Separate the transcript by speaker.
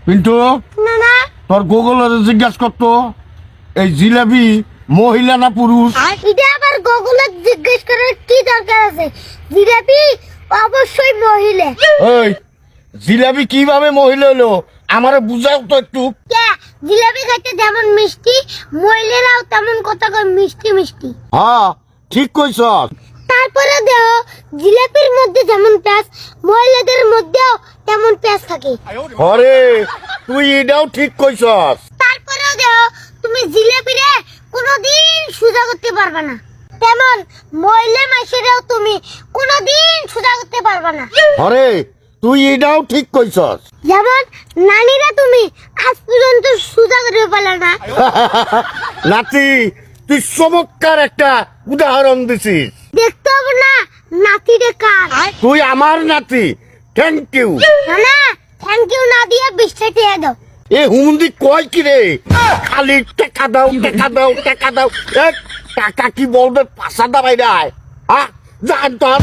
Speaker 1: পিন্টু
Speaker 2: না
Speaker 1: তোর গুগলের জিজ্ঞাসা করতো এই জিলাপি মহিলা না পুরুষ?
Speaker 2: এটা আবার গুগলে জিজ্ঞেস করার কি দরকার আছে? জিলাপি অবশ্যই মহিলা।
Speaker 1: এই জিলাপি কিভাবে মহিলা হলো আমারে বুঝাও তো একটু।
Speaker 2: কে জিলাপি খাইতে যেমন মিষ্টি, মহিলারাও তেমন কথা কয় মিষ্টি মিষ্টি।
Speaker 1: হ্যাঁ ঠিক কইছ।
Speaker 2: তারপরে দেও জিলাপির মধ্যে যেমন প্যাঁচ, মহিলাদের মধ্যেও তেমন প্যাঁচ থাকে।
Speaker 1: আরে তুই এটাও ঠিক কইছস।
Speaker 2: তারপরেও দেও তুমি জিলাপিরে কোনোদিন সোজা করতে পারবে না, তেমন মহিলা মাসিরেও তুমি কোনোদিন সোজা করতে পারবে না।
Speaker 1: আরে তুই এটাও ঠিক কইছস।
Speaker 2: যেমন নানিরা তুমি আজ পর্যন্ত সোজা করে পারলে না।
Speaker 1: নাতি তুই চমৎকার একটা উদাহরণ দিছিস।
Speaker 2: দেখতে হবে না নাতিরে কার।
Speaker 1: তুই আমার নাতি, থ্যাংক ইউ।
Speaker 2: না থ্যাংক ইউ না দিয়ে 20টা টাকা দাও।
Speaker 1: এ হুমন্দি কয় কি রে? খালি টাকা দাও টাকা দাও টাকা দাও। এ টাকা কি বলবে পাশা দাবাই দেয়? হ্যাঁ জান তোর